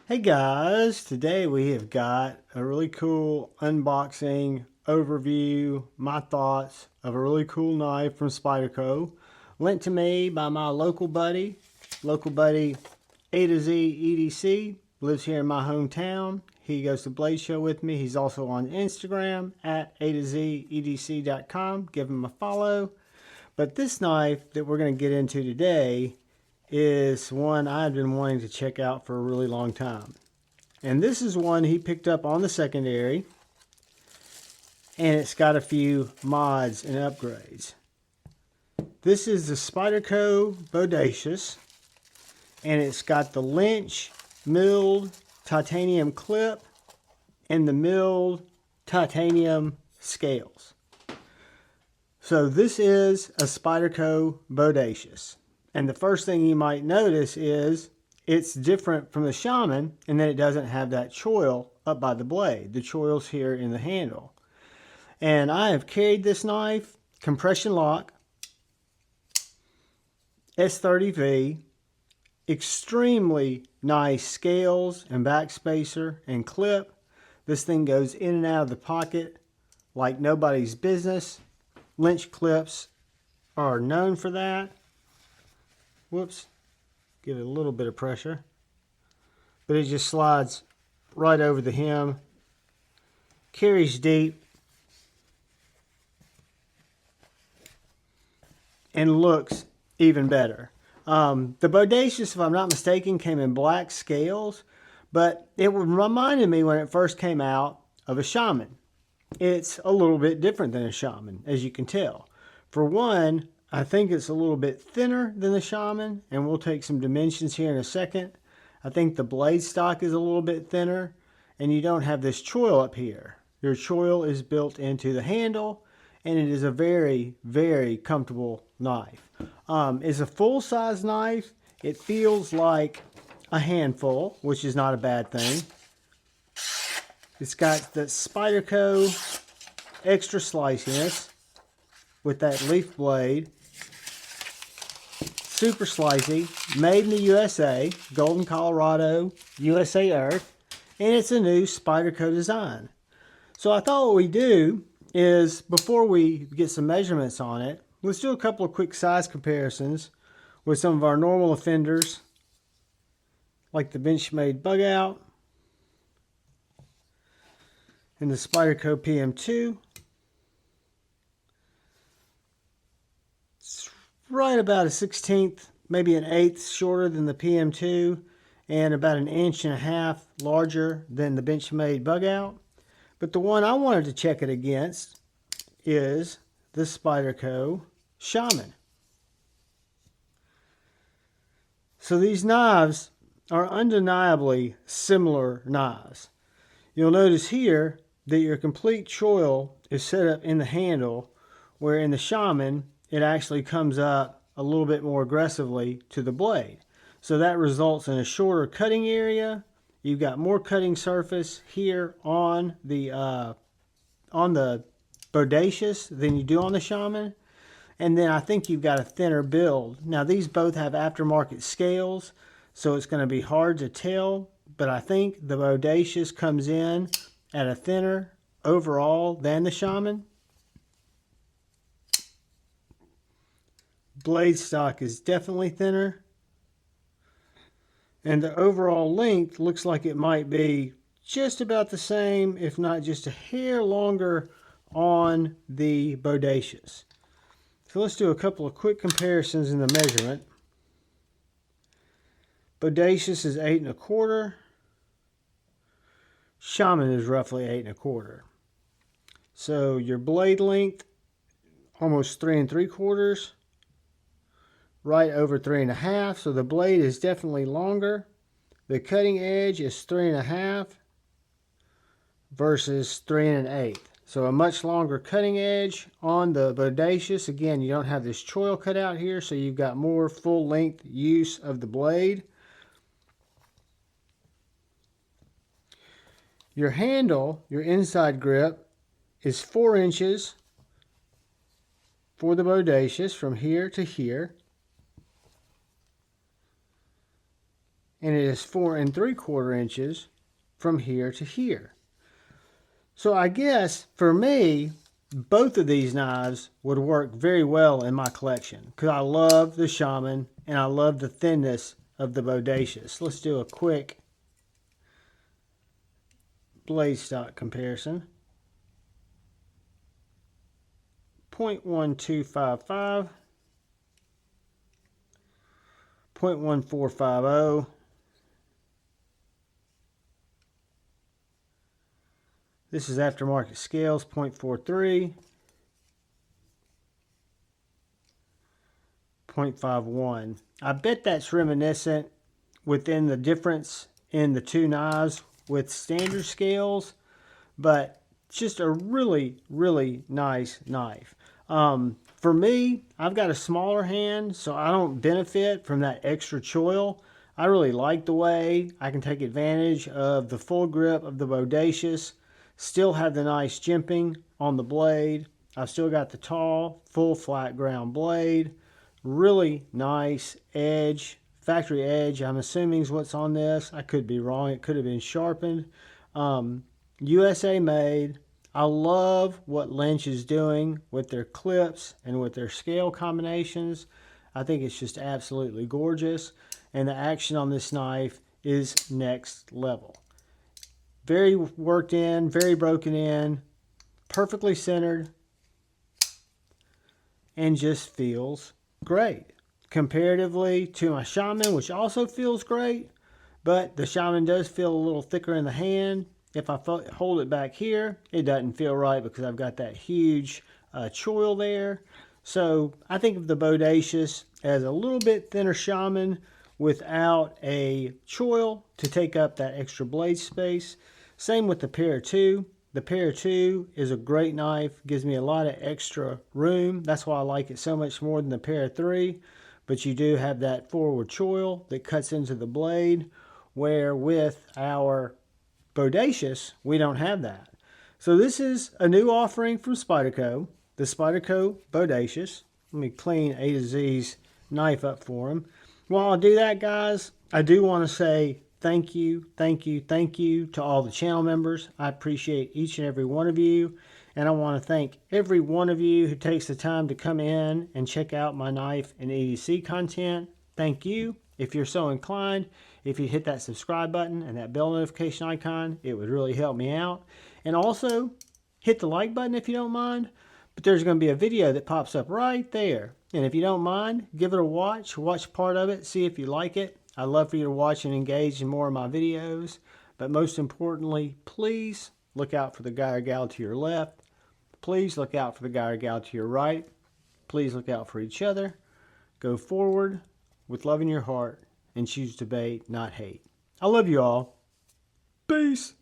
Hey guys, today we have got a really cool unboxing overview, my thoughts of a really cool knife from Spyderco, lent to me by my local buddy A to Z EDC, lives here in my hometown. He goes to Blade Show with me. He's also on Instagram at A to Z EDC.com. Give him a follow. But this knife that we're going to get into today is one I've been wanting to check out for a really long time. And this is one he picked up on the secondary, and it's got a few mods and upgrades. This is the Spyderco Bodacious, and it's got the Lynch milled titanium clip and the milled titanium scales. So this is a Spyderco Bodacious. And the first thing you might notice is it's different from the Shaman in that it doesn't have that choil up by the blade. The choil's here in the handle. And I have carried this knife, compression lock, S30V, extremely nice scales and backspacer and clip. This thing goes in and out of the pocket like nobody's business. Lynch clips are known for that. Whoops, give it a little bit of pressure. But it just slides right over the hem, carries deep, and looks even better. The Bodacious, if I'm not mistaken, came in black scales, but it reminded me when it first came out of a Shaman. It's a little bit different than a Shaman, as you can tell. For one, I think it's a little bit thinner than the Shaman, and we'll take some dimensions here in a second. I think the blade stock is a little bit thinner, and you don't have this choil up here. Your choil is built into the handle, and it is a very, very comfortable knife. It's a full-size knife. It feels like a handful, which is not a bad thing. It's got the Spyderco extra sliciness with that leaf blade. Super slicey, made in the USA, Golden, Colorado, USA Earth, and it's a new Spyderco design. So I thought what we do is, before we get some measurements on it, let's do a couple of quick size comparisons with some of our normal offenders, like the Benchmade Bug Out and the Spyderco PM2. Right about a 1/16, maybe an 1/8 shorter than the PM2, and about 1.5 inches larger than the Benchmade Bug Out. But the one I wanted to check it against is the Spyderco Shaman. So these knives are undeniably similar knives. You'll notice here that your complete choil is set up in the handle, where in the Shaman it actually comes up a little bit more aggressively to the blade. So that results in a shorter cutting area. You've got more cutting surface here on the Bodacious than you do on the Shaman. And then I think you've got a thinner build. Now these both have aftermarket scales, so it's going to be hard to tell, but I think the Bodacious comes in at a thinner overall than the Shaman. Blade stock is definitely thinner, and the overall length looks like it might be just about the same, if not just a hair longer on the Bodacious. So let's do a couple of quick comparisons in the measurement. Bodacious is 8 1/4. Shaman is roughly 8 1/4. So your blade length, almost 3 3/4. Right over 3 1/2, so the blade is definitely longer. The cutting edge is 3 1/2 versus 3 1/8. So a much longer cutting edge on the Bodacious. Again, you don't have this choil cut out here, so you've got more full length use of the blade. Your handle, your inside grip, is 4 inches for the Bodacious from here to here. and it is 4 3/4 inches from here to here. So I guess for me, both of these knives would work very well in my collection because I love the Shaman and I love the thinness of the Bodacious. Let's do a quick blade stock comparison. 0.1255, 0.1450, this is aftermarket scales, 0.43, 0.51. I bet that's reminiscent within the difference in the two knives with standard scales, but just a really, really nice knife. For me, I've got a smaller hand, so I don't benefit from that extra choil. I really like the way I can take advantage of the full grip of the Bodacious, still have the nice jimping on the blade. I've still got the tall, full flat ground blade. Really nice edge, factory edge, I'm assuming is what's on this. I could be wrong, it could have been sharpened. USA made. I love what Lynch is doing with their clips and with their scale combinations. I think it's just absolutely gorgeous. And the action on this knife is next level. Very worked in, very broken in, perfectly centered, and just feels great. Comparatively to my Shaman, which also feels great, but the Shaman does feel a little thicker in the hand. If I hold it back here, it doesn't feel right because I've got that huge choil there. So I think of the Bodacious as a little bit thinner Shaman without a choil to take up that extra blade space. Same with the Para 2. The Para 2 is a great knife, gives me a lot of extra room. That's why I like it so much more than the Para 3. But you do have that forward choil that cuts into the blade, where with our Bodacious, we don't have that. So this is a new offering from Spyderco, the Spyderco Bodacious. Let me clean A to Z's knife up for him. While I do that, guys, I do want to say thank you, thank you, thank you to all the channel members. I appreciate each and every one of you. And I want to thank every one of you who takes the time to come in and check out my knife and EDC content. Thank you. If you're so inclined, if you hit that subscribe button and that bell notification icon, it would really help me out. And also, hit the like button if you don't mind. But there's going to be a video that pops up right there. And if you don't mind, give it a watch. Watch part of it. See if you like it. I'd love for you to watch and engage in more of my videos. But most importantly, please look out for the guy or gal to your left. Please look out for the guy or gal to your right. Please look out for each other. Go forward with love in your heart and choose to debate, not hate. I love you all. Peace.